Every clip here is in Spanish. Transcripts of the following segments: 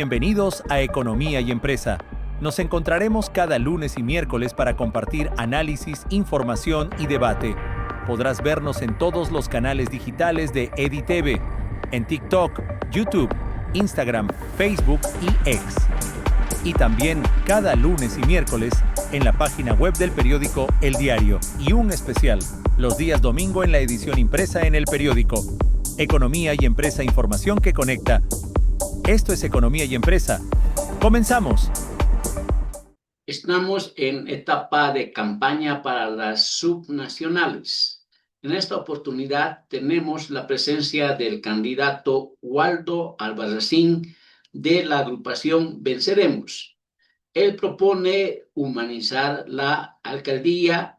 Bienvenidos a Economía y Empresa. Nos encontraremos cada lunes y miércoles para compartir análisis, información y debate. Podrás vernos en todos los canales digitales de EDITV, en TikTok, YouTube, Instagram, Facebook y X. Y también cada lunes y miércoles en la página web del periódico El Diario y un especial los días domingo en la edición impresa en el periódico. Economía y Empresa, información que conecta. Esto es Economía y Empresa. ¡Comenzamos! Estamos en etapa de campaña para las subnacionales. En esta oportunidad tenemos la presencia del candidato Waldo Albarracín de la agrupación Venceremos. Él propone humanizar la alcaldía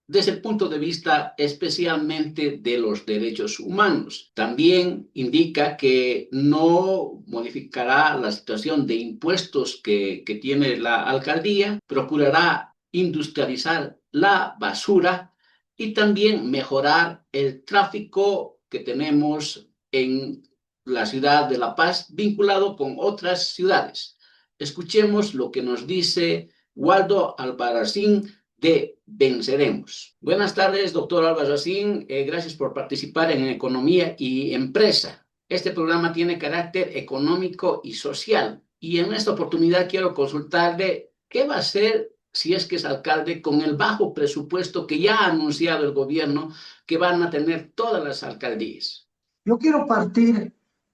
desde el punto de vista especialmente de los derechos humanos. También indica que no modificará la situación de impuestos que tiene la alcaldía, procurará industrializar la basura y también mejorar el tráfico que tenemos en la ciudad de La Paz vinculado con otras ciudades. Escuchemos lo que nos dice Waldo Albarracín de Venceremos. Buenas tardes, doctor Albarracín. Gracias por participar en Economía y Empresa. Este programa tiene carácter económico y social. Y en esta oportunidad quiero consultarle qué va a hacer si es que es alcalde con el bajo presupuesto que ya ha anunciado el gobierno que van a tener todas las alcaldías. Yo quiero partir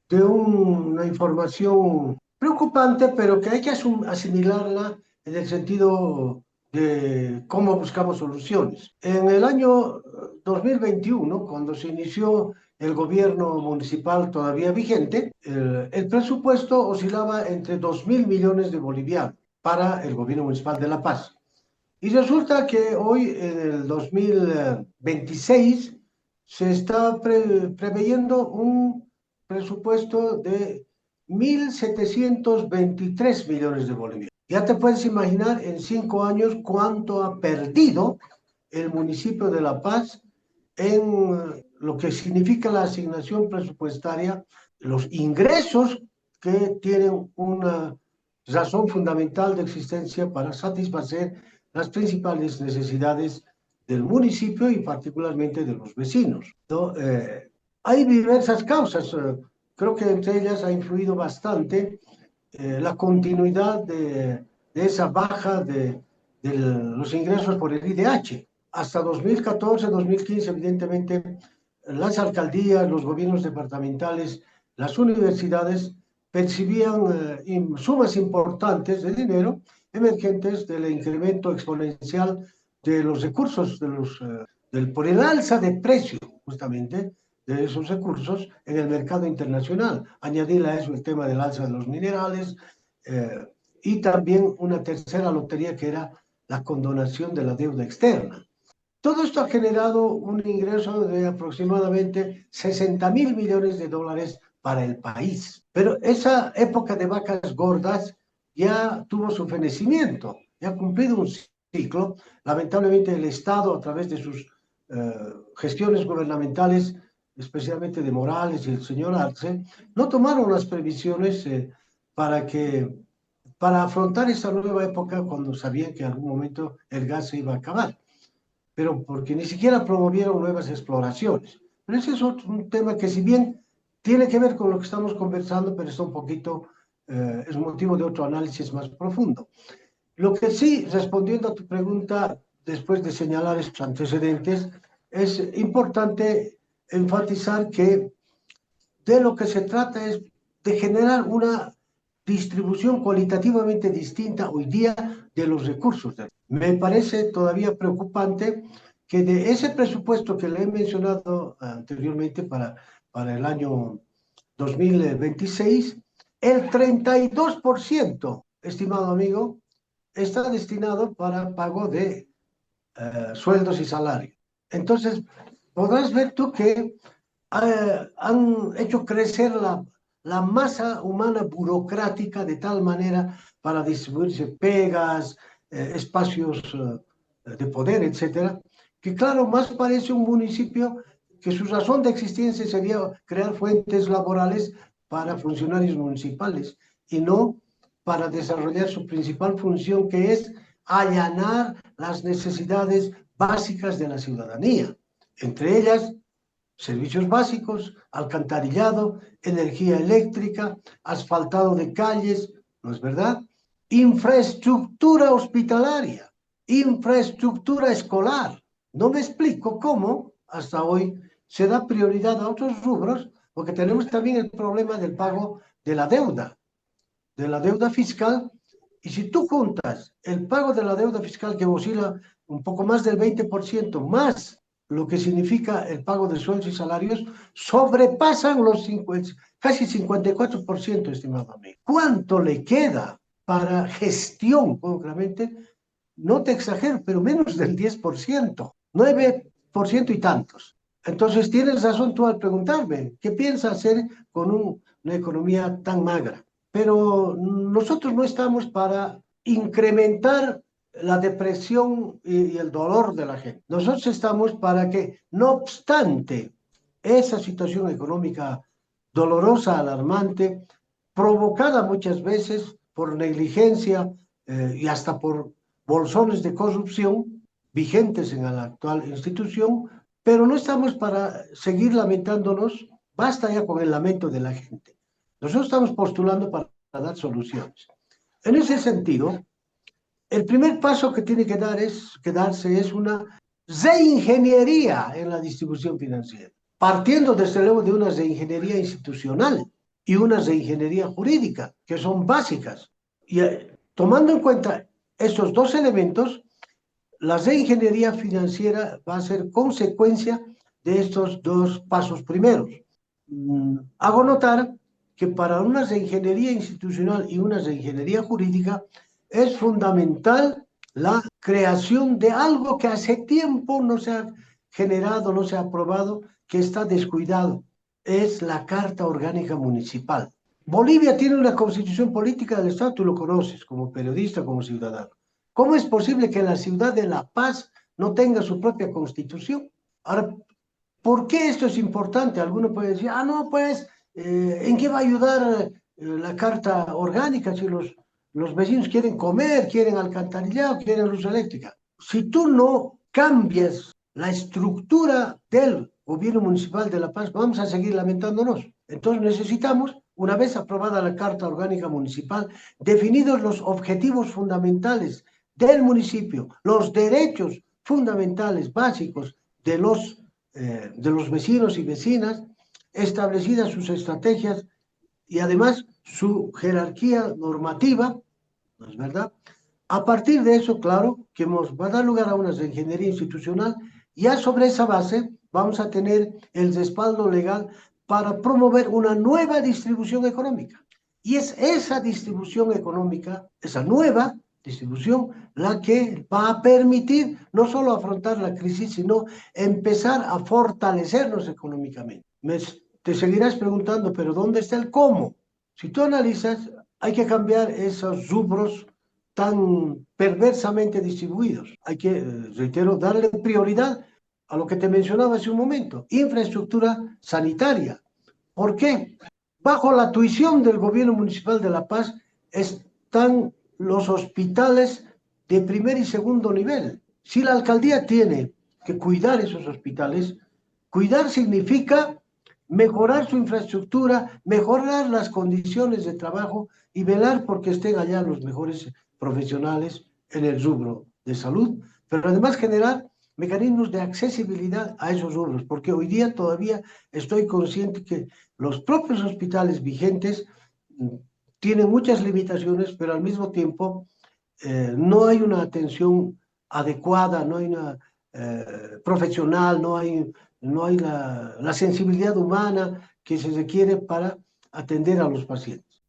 de una información preocupante, pero que hay que asimilarla en el sentido de cómo buscamos soluciones. En el año 2021, cuando se inició el gobierno municipal todavía vigente, el presupuesto oscilaba entre 2.000 millones de bolivianos para el gobierno municipal de La Paz. Y resulta que hoy, en el 2026, se está preveyendo un presupuesto de 1.723 millones de bolivianos. Ya te puedes imaginar en 5 años cuánto ha perdido el municipio de La Paz en lo que significa la asignación presupuestaria, los ingresos que tienen una razón fundamental de existencia para satisfacer las principales necesidades del municipio y particularmente de los vecinos, ¿no? Hay diversas causas, creo que entre ellas ha influido bastante la continuidad de esa baja de los ingresos por el IDH. Hasta 2014, 2015, evidentemente, las alcaldías, los gobiernos departamentales, las universidades percibían sumas importantes de dinero emergentes del incremento exponencial de los recursos, por el alza de precio, justamente, de esos recursos en el mercado internacional. Añadirle a eso el tema del alza de los minerales y también una tercera lotería que era la condonación de la deuda externa. Todo esto ha generado un ingreso de aproximadamente 60.000 millones de dólares para el país. Pero esa época de vacas gordas ya tuvo su fenecimiento, ya ha cumplido un ciclo. Lamentablemente el Estado, a través de sus gestiones gubernamentales, especialmente de Morales y el señor Arce, no tomaron las previsiones para afrontar esa nueva época cuando sabían que en algún momento el gas se iba a acabar, pero porque ni siquiera promovieron nuevas exploraciones. Pero ese es un tema que, si bien tiene que ver con lo que estamos conversando, pero está un poquito, es motivo de otro análisis más profundo. Lo que sí, respondiendo a tu pregunta, después de señalar estos antecedentes, es importante enfatizar que de lo que se trata es de generar una distribución cualitativamente distinta hoy día de los recursos. Me parece todavía preocupante que de ese presupuesto que le he mencionado anteriormente para el año 2026, el 32%, estimado amigo, está destinado para pago de sueldos y salarios. Entonces, podrás ver tú que han hecho crecer la masa humana burocrática de tal manera para distribuirse pegas, espacios de poder, etcétera, que claro, más parece un municipio que su razón de existencia sería crear fuentes laborales para funcionarios municipales. y no para desarrollar su principal función, que es allanar las necesidades básicas de la ciudadanía, entre ellas servicios básicos, alcantarillado, energía eléctrica, asfaltado de calles, ¿no es verdad? Infraestructura hospitalaria, infraestructura escolar. No me explico cómo hasta hoy se da prioridad a otros rubros, porque tenemos también el problema del pago de la deuda fiscal, y si tú juntas el pago de la deuda fiscal, que oscila un poco más del 20%, más lo que significa el pago de sueldos y salarios, sobrepasan los casi 54%, estimado amigo. ¿Cuánto le queda para gestión, concretamente? No te exagero, pero menos del 10%, 9% y tantos. Entonces tienes razón tú al preguntarme, ¿qué piensa hacer con una economía tan magra? Pero nosotros no estamos para incrementar la depresión y el dolor de la gente. Nosotros estamos para que, no obstante esa situación económica dolorosa, alarmante, provocada muchas veces por negligencia y hasta por bolsones de corrupción vigentes en la actual institución, pero no estamos para seguir lamentándonos, basta ya con el lamento de la gente. Nosotros estamos postulando para dar soluciones. En ese sentido, el primer paso que tiene que darse es una reingeniería en la distribución financiera, partiendo desde luego de una reingeniería institucional y una reingeniería jurídica, que son básicas. Y tomando en cuenta estos dos elementos, la reingeniería financiera va a ser consecuencia de estos dos pasos primeros. Hago notar que para una reingeniería institucional y una reingeniería jurídica es fundamental la creación de algo que hace tiempo no se ha generado, no se ha aprobado, que está descuidado. Es la Carta Orgánica Municipal. Bolivia tiene una constitución política del Estado, tú lo conoces como periodista, como ciudadano. ¿Cómo es posible que la ciudad de La Paz no tenga su propia constitución? Ahora, ¿por qué esto es importante? Alguno puede decir, no, pues, ¿en qué va a ayudar la Carta Orgánica si los vecinos quieren comer, quieren alcantarillado, quieren luz eléctrica? Si tú no cambias la estructura del gobierno municipal de La Paz, vamos a seguir lamentándonos. Entonces necesitamos, una vez aprobada la Carta Orgánica Municipal, definidos los objetivos fundamentales del municipio, los derechos fundamentales básicos de los vecinos y vecinas, establecidas sus estrategias y además su jerarquía normativa, ¿no es verdad? A partir de eso, claro, que va a dar lugar a una reingeniería institucional, ya sobre esa base vamos a tener el respaldo legal para promover una nueva distribución económica. Y es esa distribución económica, esa nueva distribución, la que va a permitir no solo afrontar la crisis, sino empezar a fortalecernos económicamente. Te seguirás preguntando, pero ¿dónde está el cómo? Si tú analizas, hay que cambiar esos rubros tan perversamente distribuidos. Hay que, reitero, darle prioridad a lo que te mencionaba hace un momento, infraestructura sanitaria. ¿Por qué? Bajo la tuición del gobierno municipal de La Paz están los hospitales de primer y segundo nivel. Si la alcaldía tiene que cuidar esos hospitales, cuidar significa mejorar su infraestructura, mejorar las condiciones de trabajo y velar porque estén allá los mejores profesionales en el rubro de salud, pero además generar mecanismos de accesibilidad a esos rubros, porque hoy día todavía estoy consciente que los propios hospitales vigentes tienen muchas limitaciones, pero al mismo tiempo no hay una atención adecuada, no hay una profesional, no hay la sensibilidad humana que se requiere para atender a los pacientes.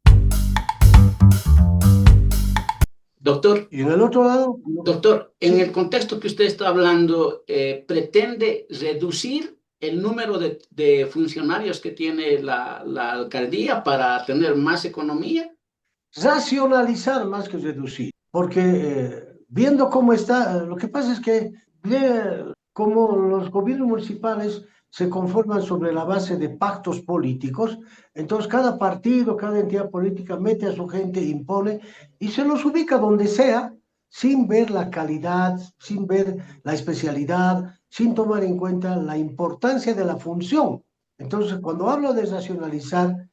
Doctor, y en el otro lado... Doctor, en el contexto que usted está hablando, ¿pretende reducir el número de funcionarios que tiene la alcaldía para tener más economía? Racionalizar más que reducir, porque viendo cómo está, lo que pasa es que como los gobiernos municipales se conforman sobre la base de pactos políticos. Entonces, cada partido, cada entidad política mete a su gente, impone y se los ubica donde sea, sin ver la calidad, sin ver la especialidad, sin tomar en cuenta la importancia de la función. Entonces, cuando hablo de racionalizar,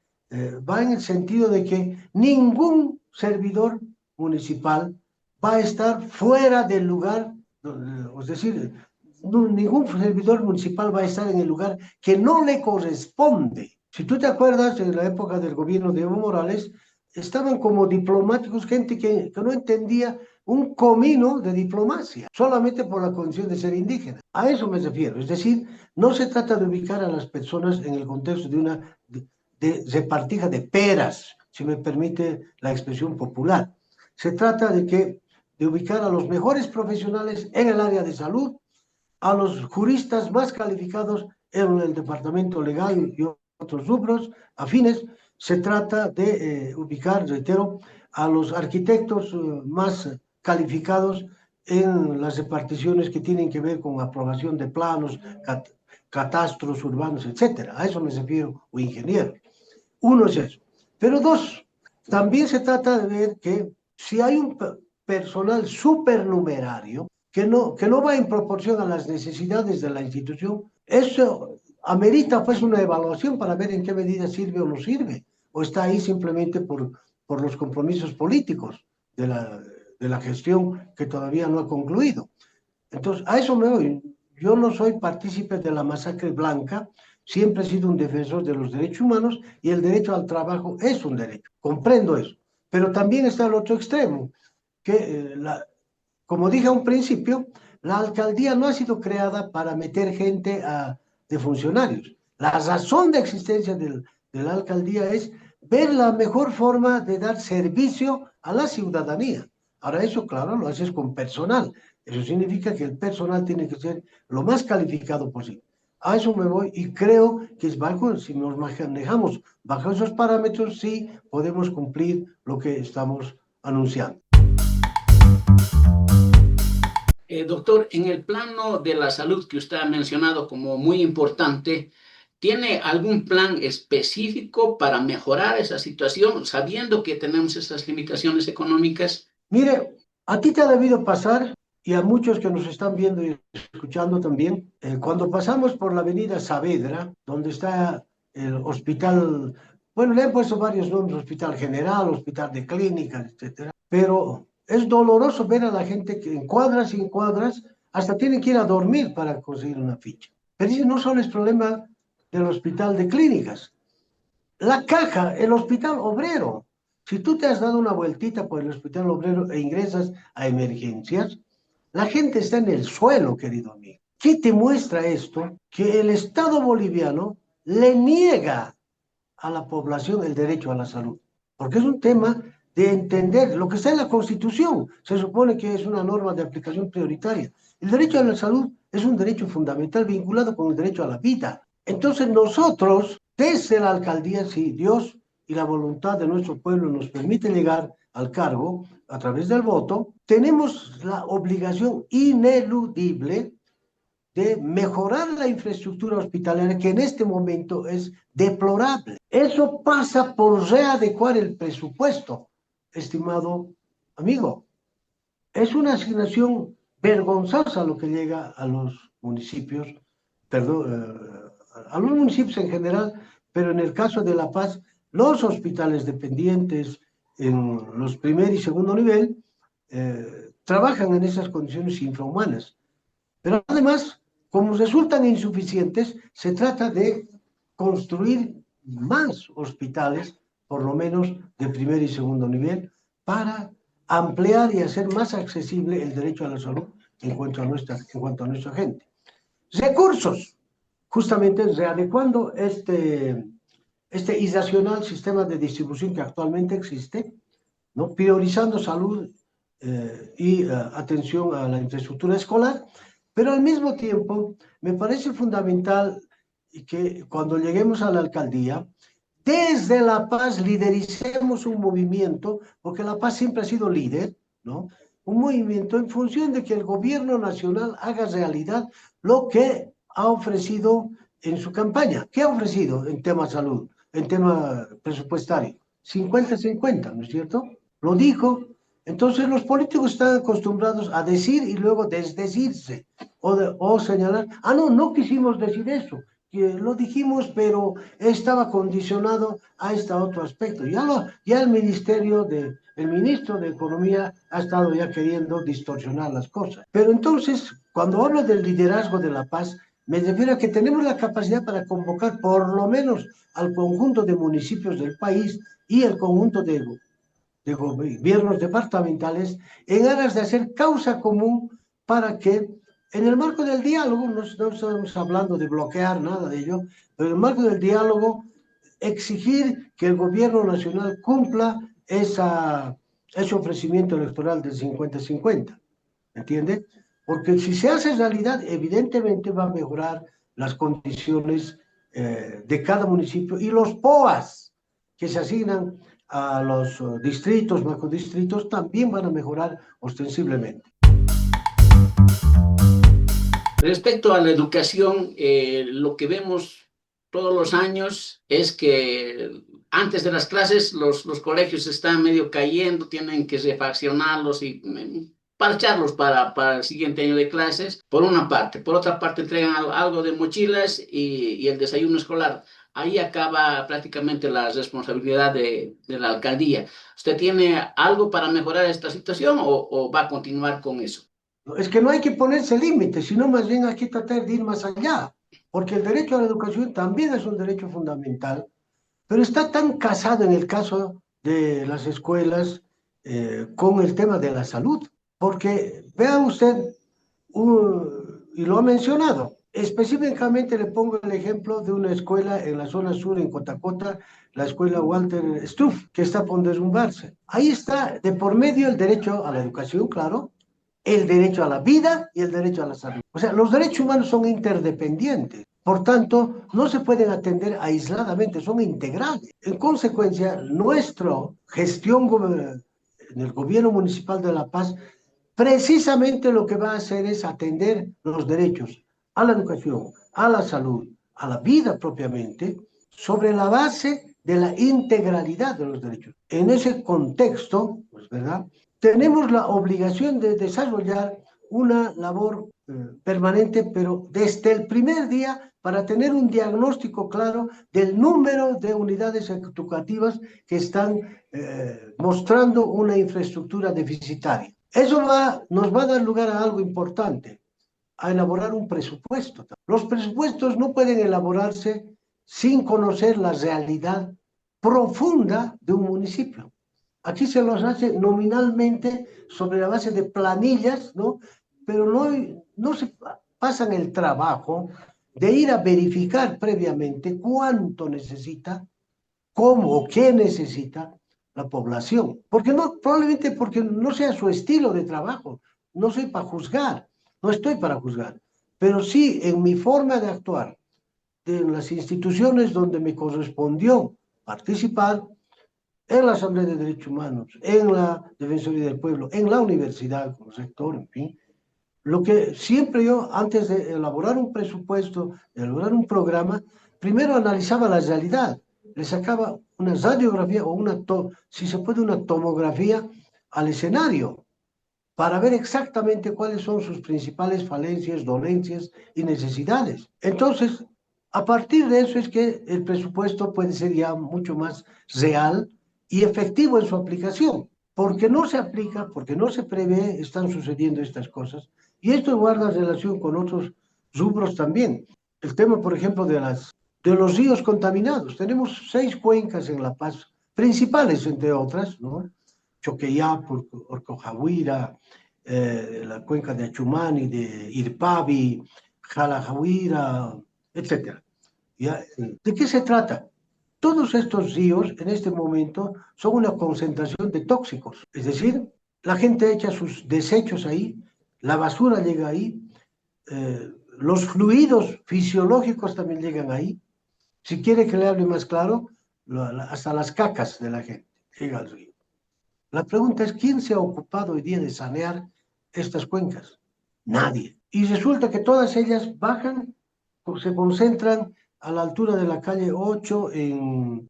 va en el sentido de que ningún servidor municipal va a estar fuera del lugar, es decir, ningún servidor municipal va a estar en el lugar que no le corresponde. Si tú te acuerdas, en la época del gobierno de Evo Morales, estaban como diplomáticos gente que no entendía un comino de diplomacia, solamente por la condición de ser indígena. A eso me refiero. Es decir, no se trata de ubicar a las personas en el contexto de una repartija de peras, si me permite la expresión popular. Se trata de ubicar a los mejores profesionales en el área de salud, a los juristas más calificados en el departamento legal y otros rubros afines. Se trata de ubicar, reitero, a los arquitectos más calificados en las reparticiones que tienen que ver con aprobación de planos, catastros urbanos, etcétera. A eso me refiero, o ingeniero. Uno es eso. Pero dos, también se trata de ver que si hay un personal supernumerario que no va en proporción a las necesidades de la institución, eso amerita pues una evaluación para ver en qué medida sirve o no sirve, o está ahí simplemente por los compromisos políticos de la gestión que todavía no ha concluido. Entonces, a eso me voy. Yo no soy partícipe de la masacre blanca, siempre he sido un defensor de los derechos humanos y el derecho al trabajo es un derecho, comprendo eso. Pero también está el otro extremo, que como dije a un principio, la alcaldía no ha sido creada para meter gente de funcionarios. La razón de existencia de la alcaldía es ver la mejor forma de dar servicio a la ciudadanía. Ahora eso, claro, lo haces con personal. Eso significa que el personal tiene que ser lo más calificado posible. A eso me voy y creo que es bajo, si nos manejamos bajo esos parámetros, sí podemos cumplir lo que estamos anunciando. Doctor, en el plano de la salud que usted ha mencionado como muy importante, ¿tiene algún plan específico para mejorar esa situación, sabiendo que tenemos esas limitaciones económicas? Mire, a ti te ha debido pasar, y a muchos que nos están viendo y escuchando también, cuando pasamos por la avenida Saavedra, donde está el hospital, bueno, le han puesto varios nombres, hospital general, hospital de clínicas, etcétera, pero es doloroso ver a la gente que en cuadras y en cuadras hasta tienen que ir a dormir para conseguir una ficha. Pero ese no solo es problema del hospital de clínicas. La caja, el hospital obrero. Si tú te has dado una vueltita por el hospital obrero e ingresas a emergencias, la gente está en el suelo, querido amigo. ¿Qué te muestra esto? Que el Estado boliviano le niega a la población el derecho a la salud. Porque es un tema de entender lo que está en la Constitución. Se supone que es una norma de aplicación prioritaria. El derecho a la salud es un derecho fundamental vinculado con el derecho a la vida. Entonces nosotros, desde la alcaldía, si Dios y la voluntad de nuestro pueblo nos permite llegar al cargo a través del voto, tenemos la obligación ineludible de mejorar la infraestructura hospitalaria que en este momento es deplorable. Eso pasa por readecuar el presupuesto, estimado amigo. Es una asignación vergonzosa lo que llega a los municipios, perdón, a los municipios en general, pero en el caso de La Paz, los hospitales dependientes en los primer y segundo nivel trabajan en esas condiciones infrahumanas. Pero además, como resultan insuficientes, se trata de construir más hospitales, por lo menos de primer y segundo nivel, para ampliar y hacer más accesible el derecho a la salud en cuanto a nuestra gente. Recursos, justamente readecuando este irracional sistema de distribución que actualmente existe, ¿no? Priorizando salud y atención a la infraestructura escolar, pero al mismo tiempo me parece fundamental que cuando lleguemos a la alcaldía, desde La Paz lidericemos un movimiento, porque La Paz siempre ha sido líder, ¿no? Un movimiento en función de que el gobierno nacional haga realidad lo que ha ofrecido en su campaña. ¿Qué ha ofrecido en tema salud, en tema presupuestario? 50-50, ¿no es cierto? Lo dijo. Entonces los políticos están acostumbrados a decir y luego desdecirse o señalar, no, no quisimos decir eso, que lo dijimos, pero estaba condicionado a este otro aspecto. Ya el ministro de Economía ha estado ya queriendo distorsionar las cosas. Pero entonces, cuando hablo del liderazgo de la paz, me refiero a que tenemos la capacidad para convocar por lo menos al conjunto de municipios del país y el conjunto de gobiernos departamentales en aras de hacer causa común para que en el marco del diálogo, no estamos hablando de bloquear nada de ello, pero en el marco del diálogo exigir que el gobierno nacional cumpla ese ofrecimiento electoral del 50-50, ¿entiende? Porque si se hace realidad, evidentemente va a mejorar las condiciones de cada municipio y los POAs que se asignan a los distritos, macrodistritos, también van a mejorar ostensiblemente. Respecto a la educación, lo que vemos todos los años es que antes de las clases los colegios están medio cayendo, tienen que refaccionarlos y parcharlos para el siguiente año de clases, por una parte. Por otra parte, entregan algo de mochilas y el desayuno escolar. Ahí acaba prácticamente la responsabilidad de la alcaldía. ¿Usted tiene algo para mejorar esta situación o va a continuar con eso? Es que no hay que ponerse límites, sino más bien hay que tratar de ir más allá, porque el derecho a la educación también es un derecho fundamental, pero está tan casado en el caso de las escuelas con el tema de la salud, porque vea usted, y lo ha mencionado, específicamente le pongo el ejemplo de una escuela en la zona sur, en Cotacota, la escuela Walter Stuff, que está por derrumbarse. Ahí está de por medio el derecho a la educación, claro, el derecho a la vida y el derecho a la salud. O sea, los derechos humanos son interdependientes. Por tanto, no se pueden atender aisladamente, son integrales. En consecuencia, nuestra gestión en el gobierno municipal de La Paz, precisamente lo que va a hacer es atender los derechos a la educación, a la salud, a la vida propiamente, sobre la base de la integralidad de los derechos. En ese contexto, pues, ¿verdad?, tenemos la obligación de desarrollar una labor permanente, pero desde el primer día, para tener un diagnóstico claro del número de unidades educativas que están mostrando una infraestructura deficitaria. Eso nos va a dar lugar a algo importante, a elaborar un presupuesto. Los presupuestos no pueden elaborarse sin conocer la realidad profunda de un municipio. Aquí se los hace nominalmente sobre la base de planillas, ¿no? Pero no se pasan el trabajo de ir a verificar previamente cuánto necesita, cómo o qué necesita la población. Probablemente porque no sea su estilo de trabajo. No soy para juzgar, no estoy para juzgar, pero sí en mi forma de actuar, en las instituciones donde me correspondió participar, en la Asamblea de Derechos Humanos, en la Defensoría del Pueblo, en la universidad, como rector, en fin, lo que siempre yo, antes de elaborar un presupuesto, de elaborar un programa, primero analizaba la realidad, le sacaba una radiografía o si se puede, una tomografía al escenario, para ver exactamente cuáles son sus principales falencias, dolencias y necesidades. Entonces, a partir de eso es que el presupuesto puede ser ya mucho más real y efectivo en su aplicación, porque no se aplica, porque no se prevé, están sucediendo estas cosas, y esto guarda relación con otros rubros también. El tema, por ejemplo, de los ríos contaminados. Tenemos 6 cuencas en La Paz, principales entre otras, ¿no? Choqueyapu, Orcojahuira, la cuenca de Achumani, de Irpavi, Jalajahuira, etc. ¿De qué se trata? Todos estos ríos en este momento son una concentración de tóxicos, es decir, la gente echa sus desechos ahí, la basura llega ahí, los fluidos fisiológicos también llegan ahí. Si quiere que le hable más claro, hasta las cacas de la gente llegan al río. La pregunta es, ¿quién se ha ocupado hoy día de sanear estas cuencas? Nadie. Y resulta que todas ellas bajan se concentran a la altura de la calle 8 en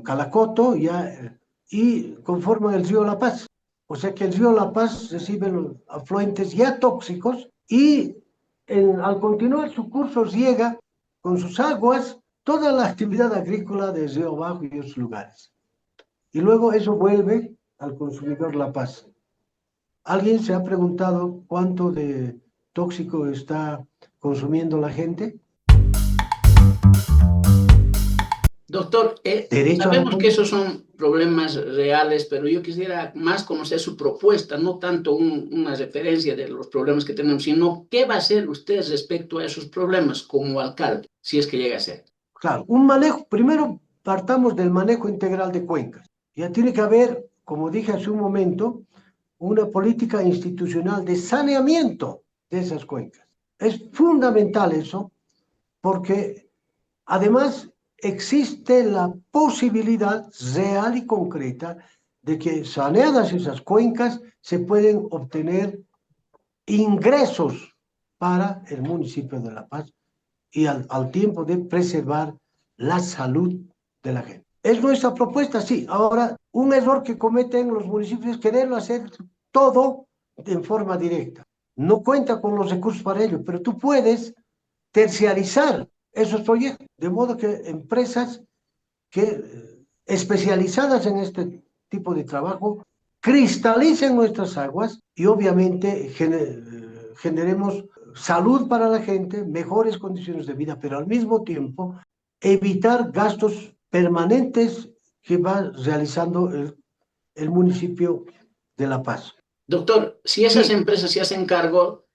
Calacoto ya, y conforman el río La Paz. O sea que el río La Paz recibe los afluentes ya tóxicos y al continuar su curso riega con sus aguas toda la actividad agrícola de Río Bajo y otros lugares. Y luego eso vuelve al consumidor La Paz. ¿Alguien se ha preguntado cuánto de tóxico está consumiendo la gente? Doctor, Derecho a la sabemos que consulta. esos son problemas reales, pero yo quisiera más conocer su propuesta, no tanto una referencia de los problemas que tenemos, sino qué va a hacer usted respecto a esos problemas como alcalde, si es que llega a ser. Claro, un manejo, primero partamos del manejo integral de cuencas. Ya tiene que haber, como dije hace un momento, una política institucional de saneamiento de esas cuencas. Es fundamental eso porque además existe la posibilidad real y concreta de que saneadas esas cuencas se pueden obtener ingresos para el municipio de La Paz y al tiempo de preservar la salud de la gente. Es nuestra propuesta, sí. Ahora, un error que cometen los municipios es quererlo hacer todo en forma directa. No cuenta con los recursos para ello, pero tú puedes terciarizar esos proyectos, de modo que empresas que especializadas en este tipo de trabajo cristalicen nuestras aguas y obviamente generemos salud para la gente, mejores condiciones de vida, pero al mismo tiempo evitar gastos permanentes que va realizando el municipio de La Paz. Doctor, si esas Sí, empresas se hacen cargo,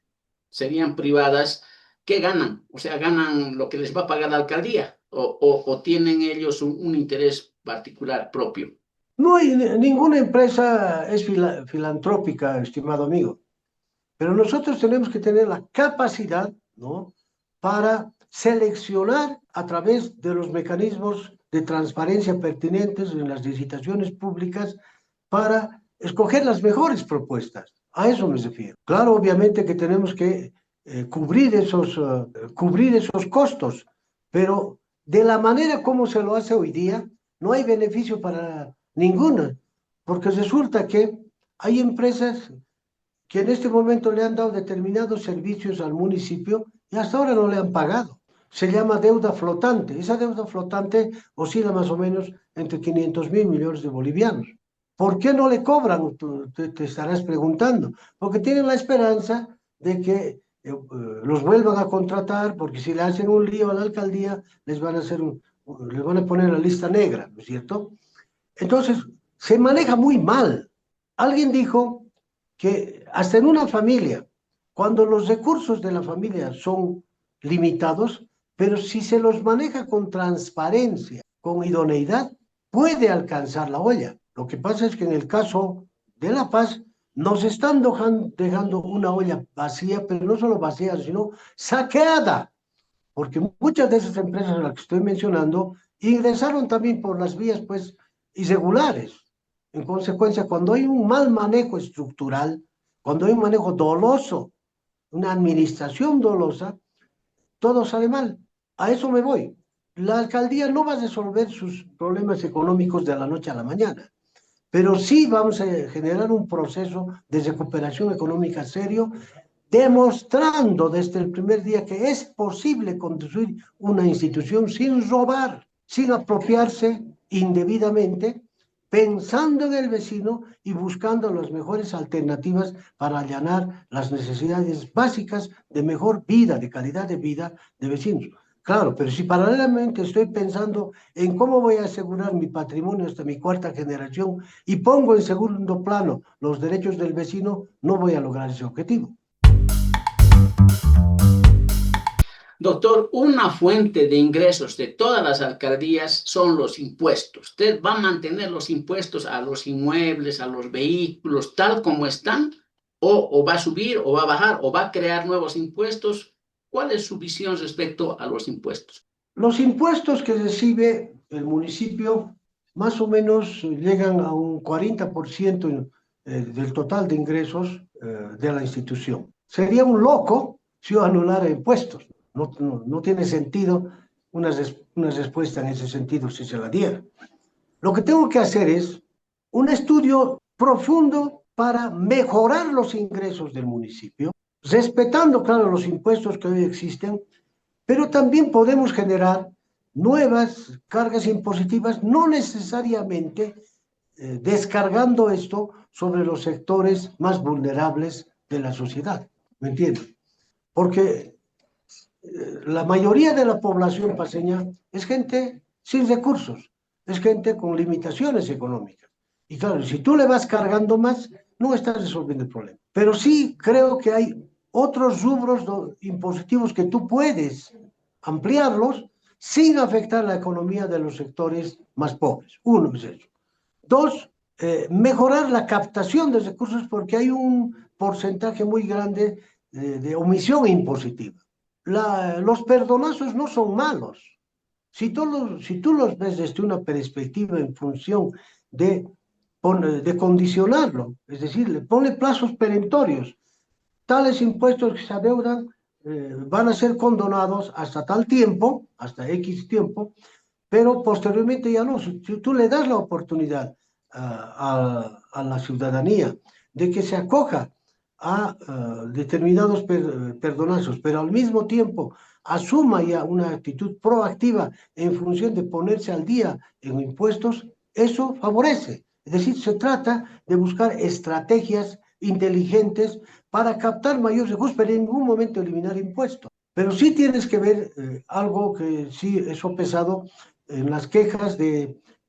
serían privadas, ¿qué ganan? O sea, ¿ganan lo que les va a pagar la alcaldía o tienen ellos un interés particular propio? no hay ninguna empresa es filantrópica, estimado amigo. Pero nosotros tenemos que tener la capacidad, ¿no?, para seleccionar a través de los mecanismos de transparencia pertinentes en las licitaciones públicas para escoger las mejores propuestas. A eso me refiero. Claro, obviamente que tenemos que cubrir esos costos, pero de la manera como se lo hace hoy día, no hay beneficio para ninguna, porque resulta que hay empresas que en este momento le han dado determinados servicios al municipio y hasta ahora no le han pagado. Se llama deuda flotante. Esa deuda flotante oscila más o menos entre 500.000 millones de bolivianos. ¿Por qué no le cobran? Tú te estarás preguntando. Porque tienen la esperanza de que los vuelvan a contratar, porque si le hacen un lío a la alcaldía, les van a poner la lista negra, ¿no es cierto? Entonces, se maneja muy mal. Alguien dijo que hasta en una familia, cuando los recursos de la familia son limitados, pero si se los maneja con transparencia, con idoneidad, puede alcanzar la olla. Lo que pasa es que en el caso de La Paz, nos están dejando una olla vacía, pero no solo vacía, sino saqueada, porque muchas de esas empresas a las que estoy mencionando ingresaron también por las vías, pues, irregulares. En consecuencia, cuando hay un mal manejo estructural, cuando hay un manejo doloso, una administración dolosa, todo sale mal. A eso me voy. La alcaldía no va a resolver sus problemas económicos de la noche a la mañana, pero sí vamos a generar un proceso de recuperación económica serio, demostrando desde el primer día que es posible construir una institución sin robar, sin apropiarse indebidamente, pensando en el vecino y buscando las mejores alternativas para allanar las necesidades básicas de mejor vida, de calidad de vida de vecinos. Claro, pero si paralelamente estoy pensando en cómo voy a asegurar mi patrimonio hasta mi cuarta generación y pongo en segundo plano los derechos del vecino, no voy a lograr ese objetivo. Doctor, una fuente de ingresos de todas las alcaldías son los impuestos. ¿Usted va a mantener los impuestos a los inmuebles, a los vehículos, tal como están? ¿O va a subir, o va a bajar, o va a crear nuevos impuestos? ¿Cuál es su visión respecto a los impuestos? Los impuestos que recibe el municipio más o menos llegan a un 40% del total de ingresos de la institución. Sería un loco si yo anulara impuestos. no tiene sentido una respuesta en ese sentido si se la diera. Lo que tengo que hacer es un estudio profundo para mejorar los ingresos del municipio, respetando, claro, los impuestos que hoy existen, pero también podemos generar nuevas cargas impositivas, no necesariamente descargando esto sobre los sectores más vulnerables de la sociedad, ¿me entiendes? Porque la mayoría de la población paseña es gente sin recursos, es gente con limitaciones económicas. Y claro, si tú le vas cargando más, no estás resolviendo el problema. Pero sí creo que hay otros rubros impositivos que tú puedes ampliarlos sin afectar la economía de los sectores más pobres. Uno es eso. Dos, mejorar la captación de recursos porque hay un porcentaje muy grande de omisión impositiva. Los perdonazos no son malos. Si tú los ves desde una perspectiva en función de condicionarlo, es decir, le pone plazos perentorios, tales impuestos que se adeudan van a ser condonados hasta tal tiempo, hasta X tiempo, pero posteriormente ya no. Si tú le das la oportunidad a la ciudadanía de que se acoja a determinados perdonazos, pero al mismo tiempo asuma ya una actitud proactiva en función de ponerse al día en impuestos, eso favorece. Es decir, se trata de buscar estrategias inteligentes para captar mayores recursos, pero en ningún momento eliminar impuestos. Pero sí tienes que ver algo que sí es sopesado en las quejas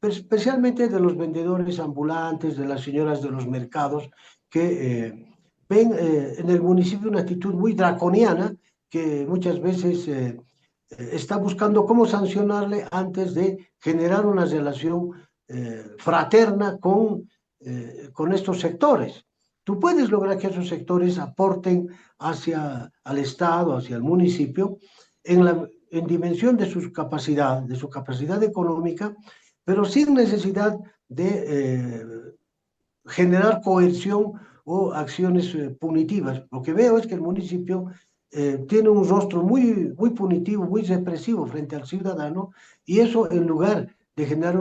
especialmente de los vendedores ambulantes, de las señoras de los mercados, que ven en el municipio una actitud muy draconiana que muchas veces está buscando cómo sancionarle antes de generar una relación fraterna con estos sectores. Tú puedes lograr que esos sectores aporten al Estado, hacia el municipio, en dimensión de su capacidad económica, pero sin necesidad de generar coerción o acciones punitivas. Lo que veo es que el municipio tiene un rostro muy, muy punitivo, muy represivo frente al ciudadano, y eso en lugar de generar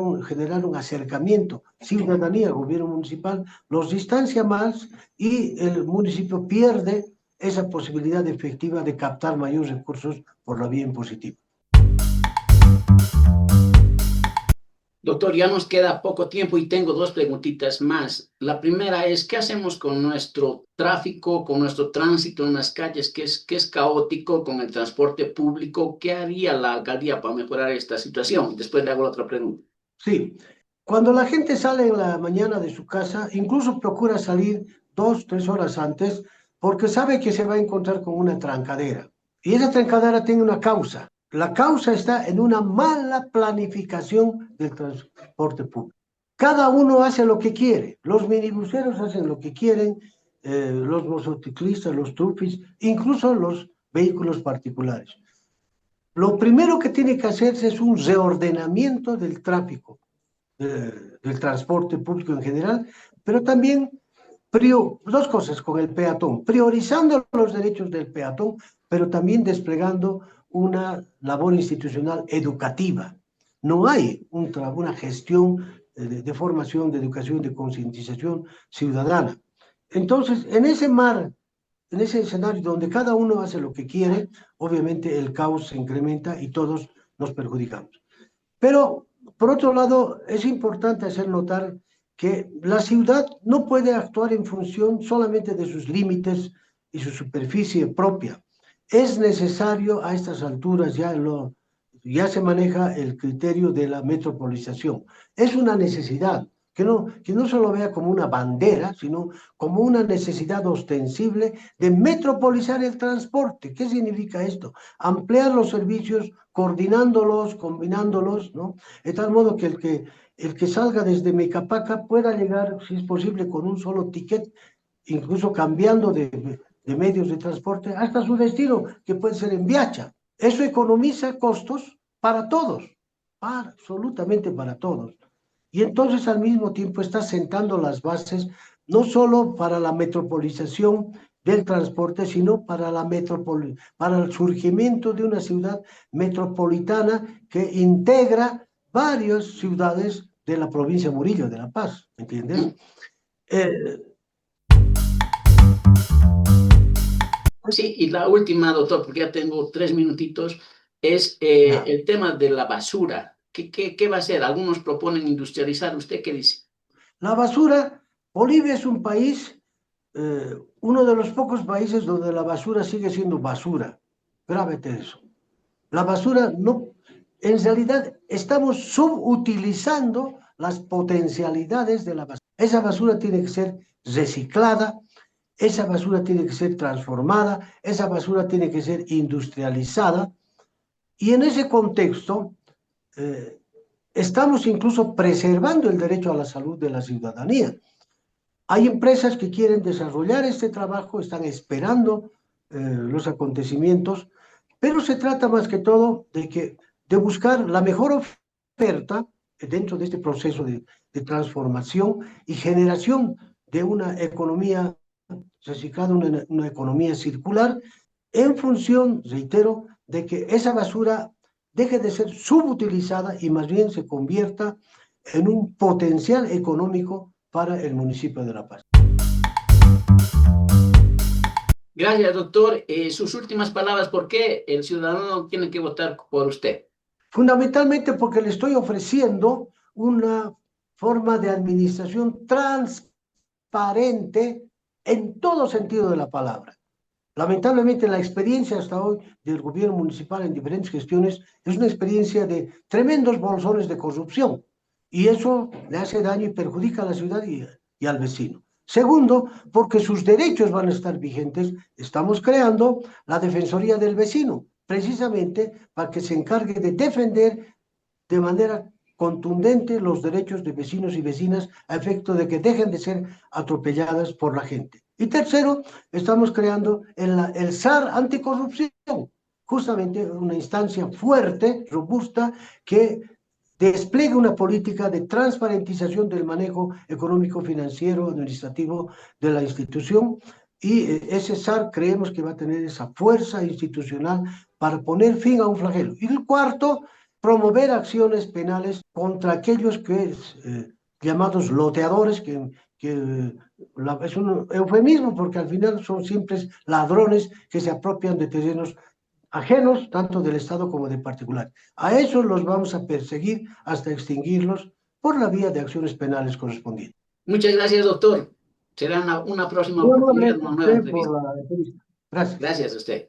un acercamiento ciudadanía-gobierno municipal, los distancia más y el municipio pierde esa posibilidad efectiva de captar mayores recursos por la vía impositiva. Doctor, ya nos queda poco tiempo y tengo dos preguntitas más. La primera es, ¿qué hacemos con nuestro tráfico, con nuestro tránsito en las calles, que es caótico, con el transporte público? ¿Qué haría la alcaldía para mejorar esta situación? Después le hago la otra pregunta. Sí, cuando la gente sale en la mañana de su casa, incluso procura salir 2, 3 horas antes, porque sabe que se va a encontrar con una trancadera. Y esa trancadera tiene una causa. La causa está en una mala planificación del transporte público. Cada uno hace lo que quiere. Los minibuseros hacen lo que quieren, los motociclistas, los tufis, incluso los vehículos particulares. Lo primero que tiene que hacerse es un reordenamiento del tráfico, del transporte público en general, pero también dos cosas con el peatón, priorizando los derechos del peatón, pero también desplegando una labor institucional educativa. No hay una gestión de formación, de educación, de concientización ciudadana. Entonces, en ese escenario donde cada uno hace lo que quiere, obviamente el caos se incrementa y todos nos perjudicamos. Pero, por otro lado, es importante hacer notar que la ciudad no puede actuar en función solamente de sus límites y su superficie propia. Es necesario a estas alturas, ya se maneja el criterio de la metropolización. Es una necesidad, que no se lo vea como una bandera, sino como una necesidad ostensible de metropolizar el transporte. ¿Qué significa esto? Ampliar los servicios, coordinándolos, combinándolos, ¿no? De tal modo que el que salga desde Mecapaca pueda llegar, si es posible, con un solo ticket, incluso cambiando de medios de transporte, hasta su destino, que puede ser en Viacha. Eso economiza costos para todos, absolutamente para todos. Y entonces al mismo tiempo está sentando las bases no solo para la metropolización del transporte, sino para para el surgimiento de una ciudad metropolitana que integra varias ciudades de la provincia de Murillo, de La Paz, ¿entiendes? Sí, y la última, doctor, porque ya tengo 3 minutitos, es el tema de la basura. ¿Qué va a hacer? Algunos proponen industrializar. ¿Usted qué dice? La basura, Bolivia es un país, uno de los pocos países donde la basura sigue siendo basura. Grábete eso. La basura no, en realidad estamos subutilizando las potencialidades de la basura. Esa basura tiene que ser reciclada, esa basura tiene que ser transformada, esa basura tiene que ser industrializada. Y en ese contexto, estamos incluso preservando el derecho a la salud de la ciudadanía. Hay empresas que quieren desarrollar este trabajo, están esperando los acontecimientos, pero se trata más que todo de buscar la mejor oferta dentro de este proceso de transformación y generación de una economía reciclada, una economía circular, en función, reitero, de que esa basura deje de ser subutilizada y más bien se convierta en un potencial económico para el municipio de La Paz. Gracias, doctor. Sus últimas palabras, ¿por qué el ciudadano tiene que votar por usted? Fundamentalmente porque le estoy ofreciendo una forma de administración transparente en todo sentido de la palabra. Lamentablemente, la experiencia hasta hoy del gobierno municipal en diferentes gestiones es una experiencia de tremendos bolsones de corrupción, y eso le hace daño y perjudica a la ciudad y al vecino. Segundo, porque sus derechos van a estar vigentes. Estamos creando la Defensoría del Vecino, precisamente para que se encargue de defender de manera contundente los derechos de vecinos y vecinas a efecto de que dejen de ser atropelladas por la gente. Y tercero, estamos creando el SAR anticorrupción, justamente una instancia fuerte, robusta, que despliegue una política de transparentización del manejo económico, financiero, administrativo de la institución, y ese SAR creemos que va a tener esa fuerza institucional para poner fin a un flagelo. Y el cuarto, promover acciones penales contra aquellos llamados loteadores, es un eufemismo porque al final son simples ladrones que se apropian de terrenos ajenos, tanto del Estado como de particular. A esos los vamos a perseguir hasta extinguirlos por la vía de acciones penales correspondientes. Muchas gracias, doctor. Será una próxima Muy oportunidad, amable una nueva por entrevista. la entrevista. Gracias. Gracias a usted.